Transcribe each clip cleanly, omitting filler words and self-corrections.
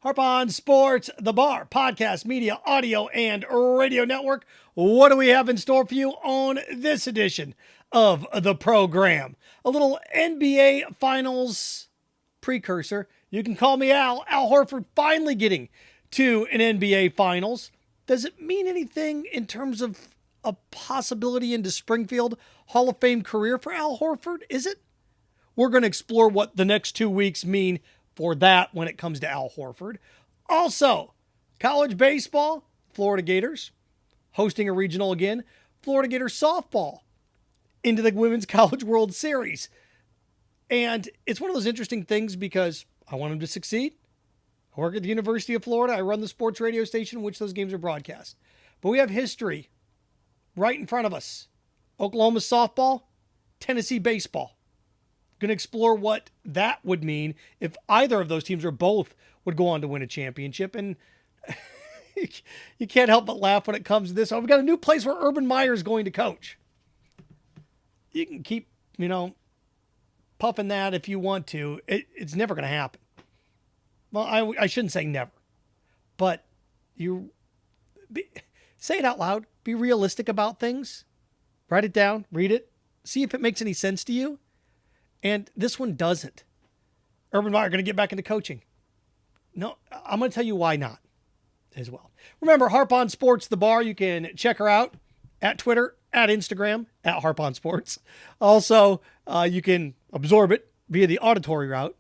Harp on Sports, the Bar, podcast, media, audio, and radio network. What do we have in store for you on this edition of the program? A little NBA Finals precursor. You can call me Al. Al Horford finally getting to an NBA Finals. Does it mean anything in terms of a possibility into Springfield Hall of Fame career for Al Horford? Is it? We're going to explore what the next 2 weeks mean for that when it comes to Al Horford. Also, college baseball, Florida Gators hosting a regional again. Florida Gators softball into the Women's College World Series. And it's one of those interesting things because I want them to succeed. I work at the University of Florida. I run the sports radio station in which those games are broadcast. But we have history right in front of us. Oklahoma softball, Tennessee baseball. Going to explore what that would mean if either of those teams or both would go on to win a championship. And you can't help but laugh when it comes to this. Oh, we've got a new place where Urban Meyer is going to coach. You can keep, puffing that if you want to. It's never going to happen. Well, I shouldn't say never, but say it out loud. Be realistic about things. Write it down. Read it. See if it makes any sense to you. And this one doesn't. Urban Meyer going to get back into coaching. No, I'm going to tell you why not as well. Remember, Harp on Sports, the Bar. You can check her out at Twitter, at Instagram, at Harp on Sports. Also, you can absorb it via the auditory route.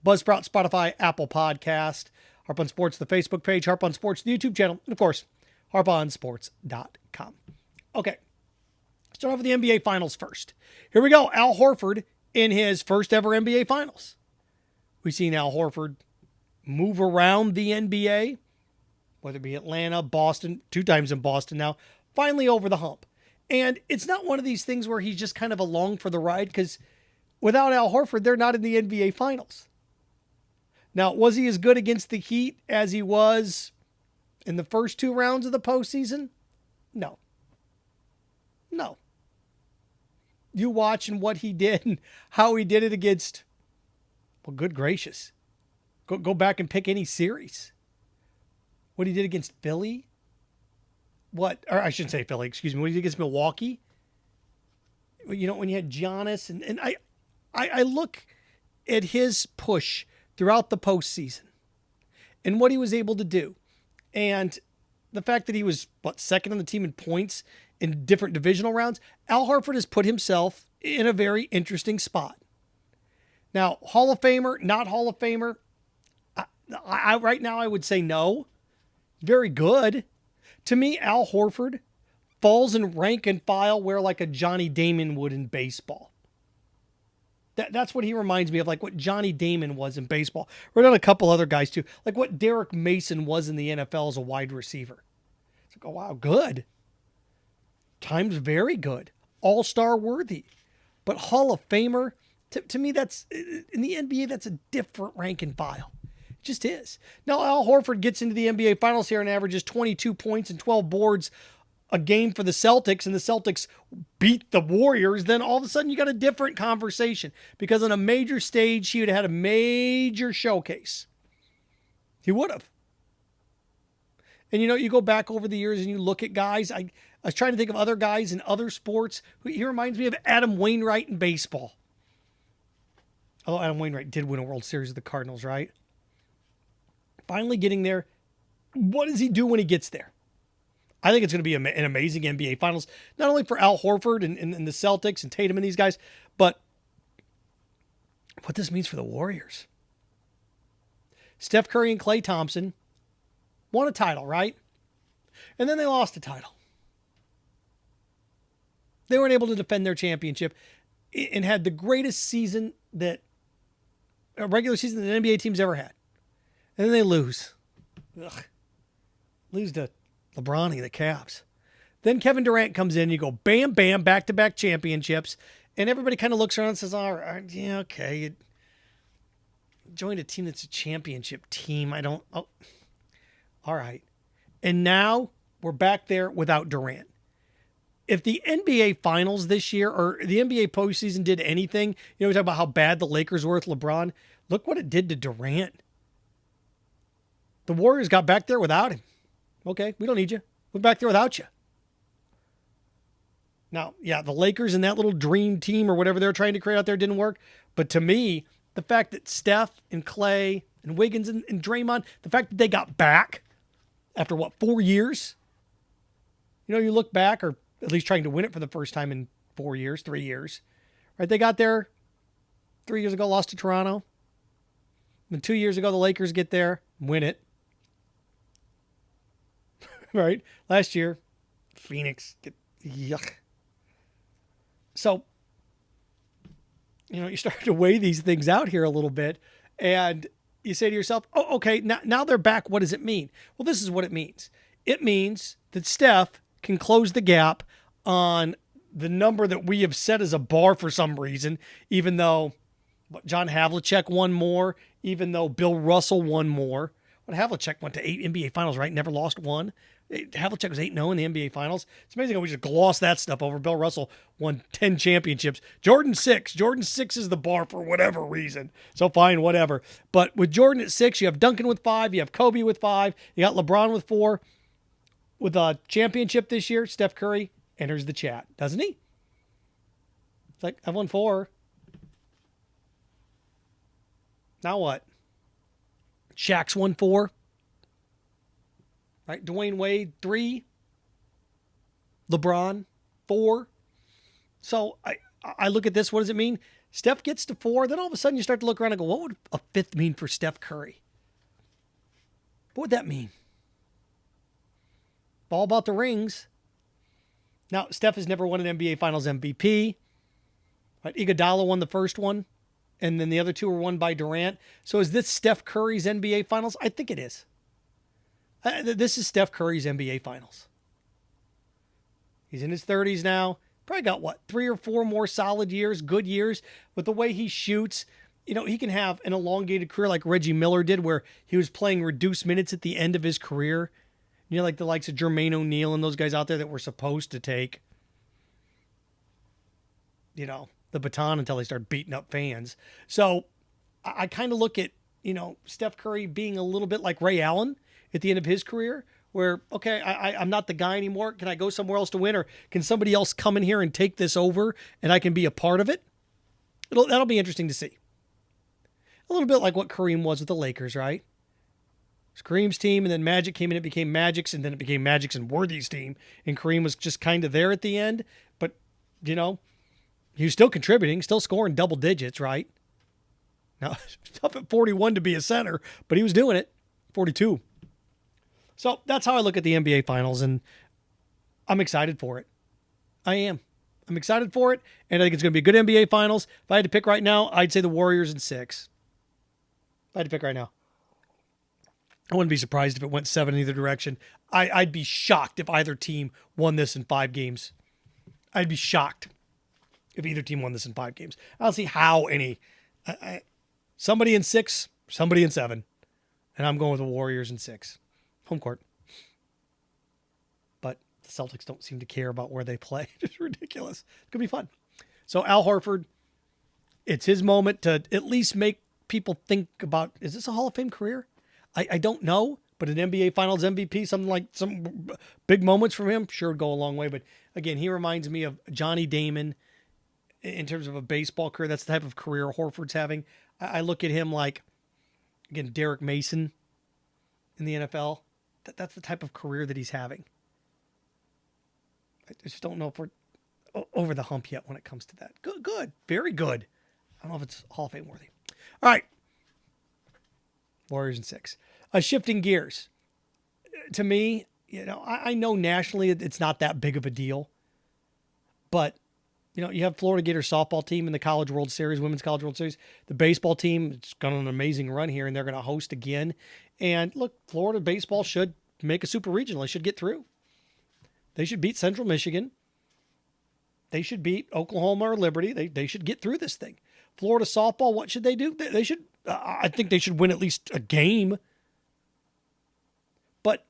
Buzzsprout, Spotify, Apple Podcast, Harp on Sports, the Facebook page, Harp on Sports, the YouTube channel, and of course, harponsports.com. Okay, start off with the NBA Finals first. Here we go. Al Horford in his first ever NBA Finals. We've seen Al Horford move around the NBA, whether it be Atlanta, Boston, 2 times in Boston now, finally over the hump. And it's not one of these things where he's just kind of along for the ride, because without Al Horford, they're not in the NBA Finals. Now, was he as good against the Heat as he was in the first 2 rounds of the postseason? No. You watch and what he did and how he did it against, well, good gracious. Go back and pick any series. What he did against Philly. Or I shouldn't say Philly, excuse me. What he did against Milwaukee. When you had Giannis. And I look at his push throughout the postseason and what he was able to do. And the fact that he was, second on the team in points in different divisional rounds. Al Horford has put himself in a very interesting spot. Now, Hall of Famer, not Hall of Famer. I right now I would say no. Very good. To me, Al Horford falls in rank and file where like a Johnny Damon would in baseball. That's what he reminds me of, like what Johnny Damon was in baseball. We're on a couple other guys too, like what Derek Mason was in the NFL as a wide receiver. It's like, oh wow, good. Times very good. All-star worthy. But Hall of Famer, to me, that's in the NBA, that's a different rank and file. It just is. Now, Al Horford gets into the NBA Finals here and averages 22 points and 12 boards a game for the Celtics, and the Celtics beat the Warriors. Then all of a sudden you got a different conversation, because on a major stage, he would have had a major showcase. He would have. And you go back over the years and you look at guys. I was trying to think of other guys in other sports. He reminds me of Adam Wainwright in baseball. Although Adam Wainwright did win a World Series with the Cardinals, right? Finally getting there. What does he do when he gets there? I think it's going to be an amazing NBA Finals, not only for Al Horford and the Celtics and Tatum and these guys, but what this means for the Warriors. Steph Curry and Klay Thompson won a title, right? And then they lost a title. They weren't able to defend their championship and had the greatest season a regular season that an NBA team's ever had. And then they lose. Lose to LeBron and the Cavs. Then Kevin Durant comes in, you go bam, bam, back-to-back championships, and everybody kind of looks around and says, all right, yeah, okay, you joined a team that's a championship team. All right. And now we're back there without Durant. If the NBA Finals this year or the NBA postseason did anything, we talk about how bad the Lakers were with LeBron. Look what it did to Durant. The Warriors got back there without him. Okay, we don't need you. We're back there without you. Now, yeah, the Lakers and that little dream team or whatever they're trying to create out there didn't work. But to me, the fact that Steph and Clay and Wiggins and Draymond, the fact that they got back after, 4 years? You look back, or at least trying to win it for the first time in 4 years, 3 years. Right? They got there 3 years ago, lost to Toronto. And 2 years ago, the Lakers get there, win it. Right? Last year, Phoenix, yuck. So, you start to weigh these things out here a little bit, and you say to yourself, oh, okay, now they're back. What does it mean? Well, this is what it means. It means that Steph can close the gap on the number that we have set as a bar for some reason, even though John Havlicek won more, even though Bill Russell won more. But Havlicek went to 8 NBA Finals, right? Never lost one. Havlicek was 8-0 in the NBA Finals. It's amazing how we just gloss that stuff over. Bill Russell won 10 championships. Jordan 6. Jordan 6 is the bar for whatever reason. So fine, whatever. But with Jordan at 6, you have Duncan with 5. You have Kobe with 5. You got LeBron with 4. With a championship this year, Steph Curry enters the chat, doesn't he? It's like, I've won 4. Now what? Shaq's won 4. Right? Dwayne Wade, 3. LeBron, 4. So I look at this. What does it mean? Steph gets to 4. Then all of a sudden you start to look around and go, what would a 5th mean for Steph Curry? What would that mean? All about the rings. Now, Steph has never won an NBA Finals MVP. Right? Iguodala won the first one, and then the other 2 were won by Durant. So is this Steph Curry's NBA Finals? I think it is. This is Steph Curry's NBA Finals. He's in his 30s now. Probably got, 3 or 4 more solid years, good years. With the way he shoots, he can have an elongated career like Reggie Miller did, where he was playing reduced minutes at the end of his career. Like the likes of Jermaine O'Neal and those guys out there that were supposed to take, the baton until they start beating up fans. So I kind of look at, Steph Curry being a little bit like Ray Allen at the end of his career, where, okay, I'm not the guy anymore. Can I go somewhere else to win? Or can somebody else come in here and take this over and I can be a part of it? That'll be interesting to see. A little bit like what Kareem was with the Lakers, right? It was Kareem's team, and then Magic came in, it became Magic's, and then it became Magic's and Worthy's team. And Kareem was just kind of there at the end. But, he was still contributing, still scoring double digits, right? Now, tough at 41 to be a center, but he was doing it. 42. So that's how I look at the NBA Finals, and I'm excited for it. I am. I'm excited for it, and I think it's going to be a good NBA Finals. If I had to pick right now, I'd say the Warriors in 6. If I had to pick right now. I wouldn't be surprised if it went 7 in either direction. I'd be shocked if either team won this in 5 games. I'd be shocked if either team won this in 5 games. I don't see how any. Somebody in 6, somebody in 7. And I'm going with the Warriors in 6. Home court. But the Celtics don't seem to care about where they play. It's ridiculous. It's going to be fun. So Al Horford, it's his moment to at least make people think about, is this a Hall of Fame career? I don't know, but an NBA Finals MVP, something like some big moments from him, sure would go a long way. But again, he reminds me of Johnny Damon in terms of a baseball career. That's the type of career Horford's having. I look at him like, again, Derek Mason in the NFL. That's the type of career that he's having. I just don't know if we're over the hump yet when it comes to that. Good. Very good. I don't know if it's Hall of Fame worthy. All right. Warriors in 6. Shifting gears. To me, I know nationally it's not that big of a deal. But, you have Florida Gators softball team in the College World Series, Women's College World Series. The baseball team, it's got an amazing run here, and they're going to host again. And look, Florida baseball should make a super regional. They should get through. They should beat Central Michigan. They should beat Oklahoma or Liberty. They should get through this thing. Florida softball, what should they do? They should. I think they should win at least a game. But,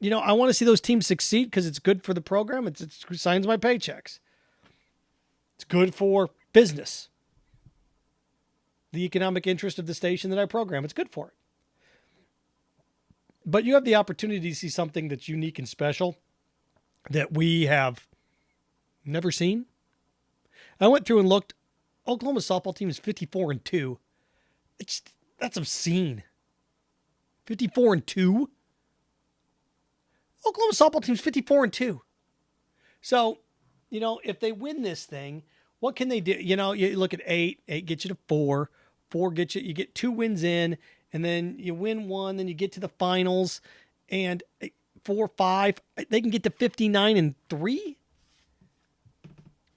I want to see those teams succeed because it's good for the program. It signs my paychecks. It's good for business. The economic interest of the station that I program. It's good for it. But you have the opportunity to see something that's unique and special that we have never seen. I went through and looked. Oklahoma's softball team is 54-2. That's obscene. 54-2. Oklahoma softball team's 54-2. So, if they win this thing, what can they do? You look at 8 gets you to 4 gets you get 2 wins in, and then you win 1, then you get to the finals, and 4, 5, they can get to 59-3.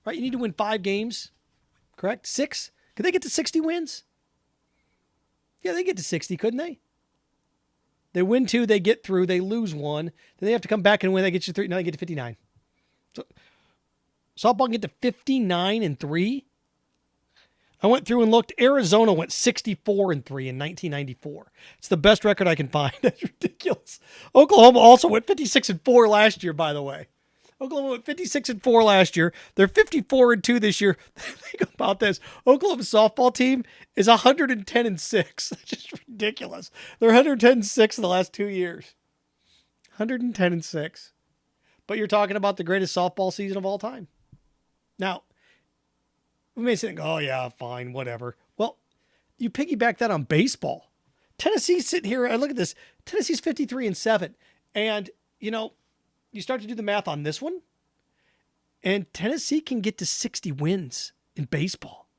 Right? You need to win 5 games, correct? 6? Could they get to 60 wins? Yeah, they get to 60, couldn't they? They win 2, they get through, they lose 1, then they have to come back and win. That gets you 3. Now they get to 59. So softball can get to 59-3. I went through and looked. Arizona went 64-3 in 1994. It's the best record I can find. That's ridiculous. Oklahoma also went 56-4 last year, by the way. Oklahoma went 56-4 last year. They're 54-2 this year. Think about this. Oklahoma's softball team is 110-6. That's just ridiculous. They're 110-6 in the last 2 years. 110-6. But you're talking about the greatest softball season of all time. Now, we may think, oh yeah, fine, whatever. Well, you piggyback that on baseball. Tennessee's sitting here, I look at this. Tennessee's 53-7. And, you start to do the math on this one, and Tennessee can get to 60 wins in baseball.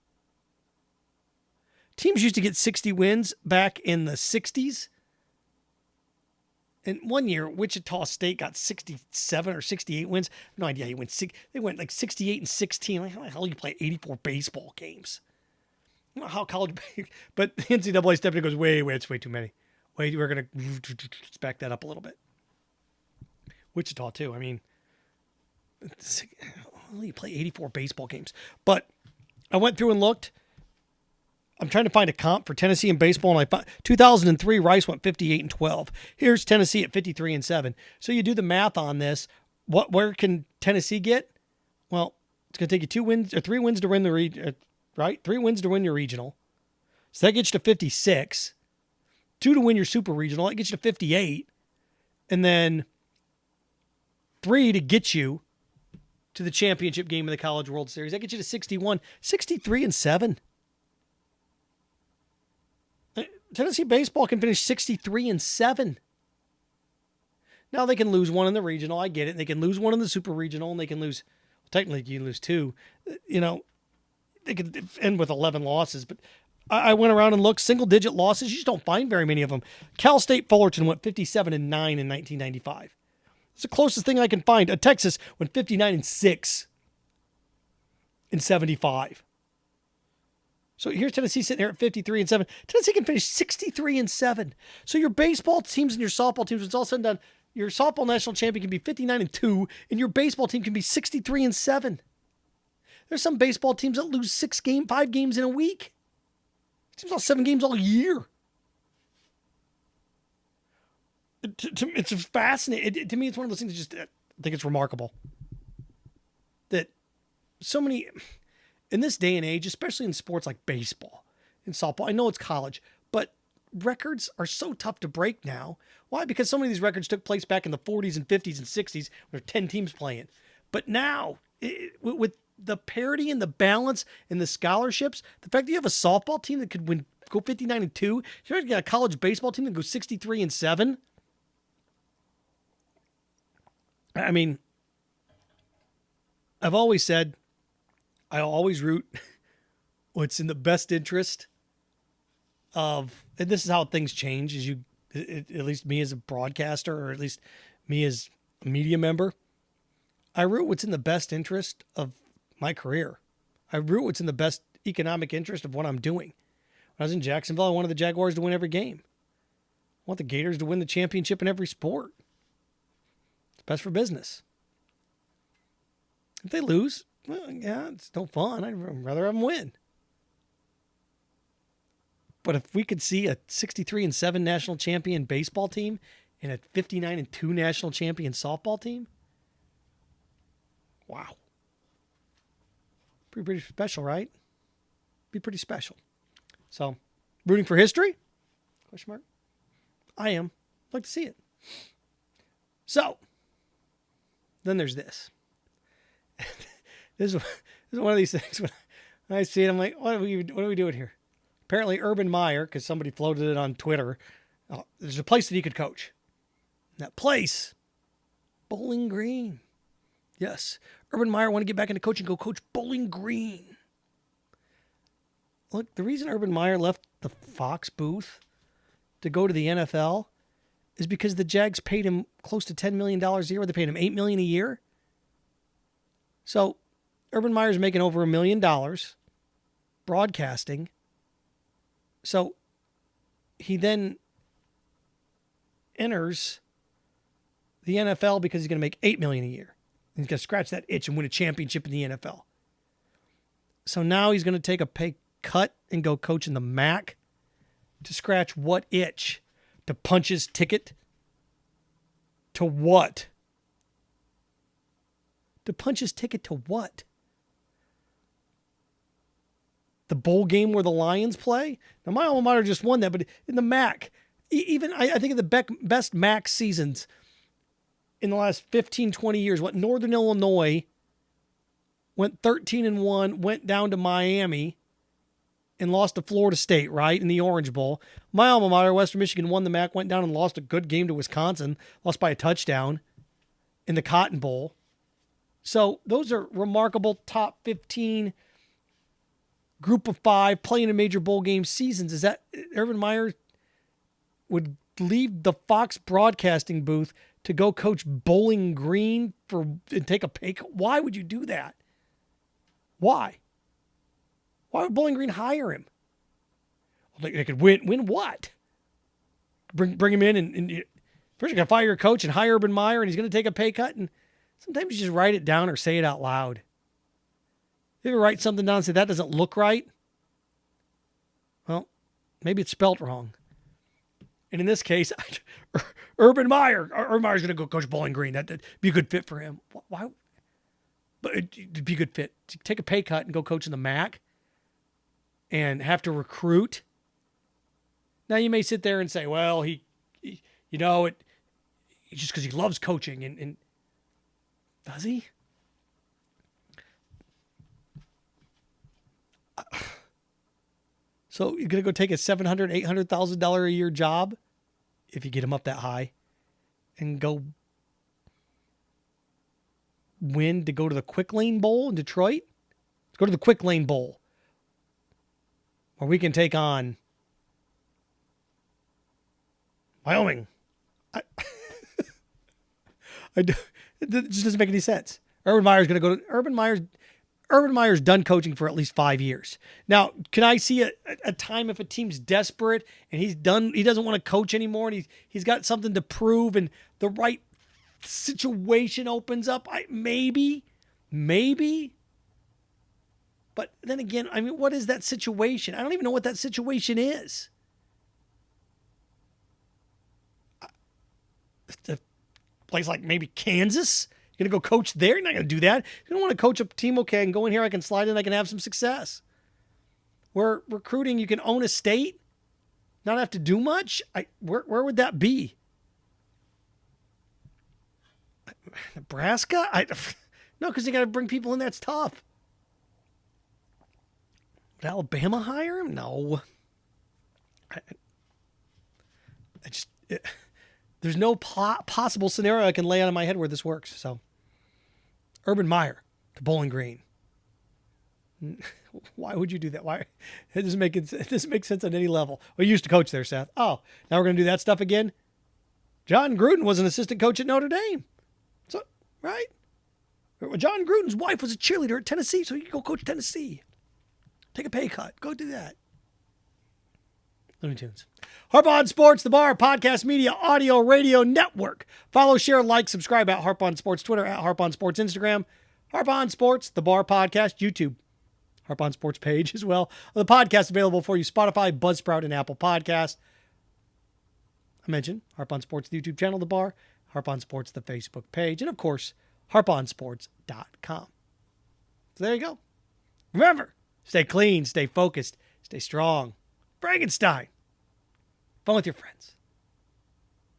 Teams used to get 60 wins back in the 60s. And one year, Wichita State got 67 or 68 wins. No idea. They went like 68-16. Like, how the hell do you play 84 baseball games? I don't know how college, but the NCAA stepped in and goes, wait, it's way too many. Wait, we're going to back that up a little bit. Wichita, too. I mean, you play 84 baseball games. But I went through and looked. I'm trying to find a comp for Tennessee in baseball, and I found 2003, Rice went 58-12. Here's Tennessee at 53-7. So you do the math on this. Where can Tennessee get? Well, it's going to take you 2 wins or 3 wins to win the right? 3 wins to win your regional. So that gets you to 56. 2 to win your super regional. That gets you to 58. And then 3 to get you to the championship game of the College World Series. That gets you to 61. 63-7. Tennessee baseball can finish 63-7. Now they can lose 1 in the regional. I get it. They can lose 1 in the super regional, and they can lose. Technically, you can lose 2. They could end with 11 losses. But I went around and looked. Single-digit losses. You just don't find very many of them. Cal State Fullerton went 57-9 in 1995. It's the closest thing I can find. Texas went 59-6 in 75. So here's Tennessee sitting here at 53-7. Tennessee can finish 63-7. So your baseball teams and your softball teams, when it's all said and done, your softball national champion can be 59-2, and your baseball team can be 63-7. There's some baseball teams that lose 5 games in a week. Teams lost 7 games all year. It's fascinating. To me, it's one of those things that just, I think it's remarkable that so many, in this day and age, especially in sports like baseball and softball, I know it's college, but records are so tough to break now. Why? Because so many of these records took place back in the 40s and 50s and 60s when there were 10 teams playing. But now, with the parity and the balance and the scholarships, the fact that you have a softball team that could go 59-2, you got a college baseball team that goes 63-7. I mean, I've always said I always root what's in the best interest of, and this is how things change, at least me as a broadcaster, or at least me as a media member. I root what's in the best interest of my career. I root what's in the best economic interest of what I'm doing. When I was in Jacksonville, I wanted the Jaguars to win every game. I want the Gators to win the championship in every sport. It's best for business. If they lose, well, yeah, it's no fun. I'd rather have them win. But if we could see a 63-7 national champion baseball team and a 59-2 national champion softball team, wow. Pretty special, right? Be pretty special. So, rooting for history? Question mark. I am. like to see it. So, then there's this. This is one of these things when I see it, I'm like, what are we doing here? Apparently, Urban Meyer, because somebody floated it on Twitter, there's a place that he could coach. And that place, Bowling Green. Yes, Urban Meyer wanted to get back into coaching, go coach Bowling Green. Look, the reason Urban Meyer left the Fox booth to go to the NFL is because the Jags paid him close to $10 million a year. They paid him $8 million a year. So Urban Meyer's making over $1 million broadcasting. So he then enters the NFL because he's going to make $8 million a year. And he's going to scratch that itch and win a championship in the NFL. So now he's going to take a pay cut and go coach in the MAC to scratch what itch? To punch his ticket? To what? To punch his ticket to what? The bowl game where the Lions play? Now, my alma mater just won that, but in the MAC, even I think of the best MAC seasons in the last 15, 20 years, what Northern Illinois went 13-1, went down to Miami and lost to Florida State, right, in the Orange Bowl. My alma mater, Western Michigan, won the MAC, went down and lost a good game to Wisconsin, lost by a touchdown in the Cotton Bowl. So those are remarkable top 15 group of 5 playing in major bowl game seasons. Is that Urban Meyer would leave the Fox broadcasting booth to go coach Bowling Green and take a pay cut? Why would you do that? Why? Why would Bowling Green hire him? Well, they could win what? Bring him in and first you got to fire your coach and hire Urban Meyer, and he's going to take a pay cut. And sometimes you just write it down or say it out loud. You ever write something down and say that doesn't look right? Well, maybe it's spelt wrong. And in this case, Urban Meyer's going to go coach Bowling Green. That'd be a good fit for him. Why? But it'd be a good fit. Take a pay cut and go coach in the MAC and have to recruit. Now you may sit there and say, well, he just because he loves coaching and does he? So you're going to go take a $700,000, $800,000 a year job if you get him up that high and go win to go to the Quick Lane Bowl in Detroit? Let's go to the Quick Lane Bowl where we can take on Wyoming. It just doesn't make any sense. Urban Meyer's done coaching for at least 5 years. Now, can I see a time if a team's desperate and he doesn't want to coach anymore and he's got something to prove and the right situation opens up? Maybe. But then again, I mean, what is that situation? I don't even know what that situation is. A place like maybe Kansas? You're going to go coach there? You're not going to do that. You don't want to coach a team, okay, and go in here, I can slide in, I can have some success. Where recruiting, you can own a state, not have to do much? Where would that be? Nebraska? No, because you got to bring people in, that's tough. Would Alabama hire him? No. There's no possible scenario I can lay out in my head where this works. So, Urban Meyer to Bowling Green. Why would you do that? Why? It doesn't make sense on any level. Well, you used to coach there, Seth. Oh, now we're going to do that stuff again? John Gruden was an assistant coach at Notre Dame. So, right? John Gruden's wife was a cheerleader at Tennessee, so you can go coach Tennessee. Take a pay cut. Go do that. Looney Tunes. Harp On Sports, the Bar, podcast, media, audio, radio network. Follow, share, like, subscribe at Harp On Sports, Twitter at Harp On Sports, Instagram, Harp On Sports, the Bar podcast, YouTube, Harp On Sports page as well. The podcast available for you, Spotify, Buzzsprout, and Apple Podcasts. I mentioned Harp On Sports, the YouTube channel, the Bar, Harp On Sports, the Facebook page, and of course, harponsports.com. So there you go. Remember, stay clean, stay focused, stay strong. Frankenstein. Fun with your friends.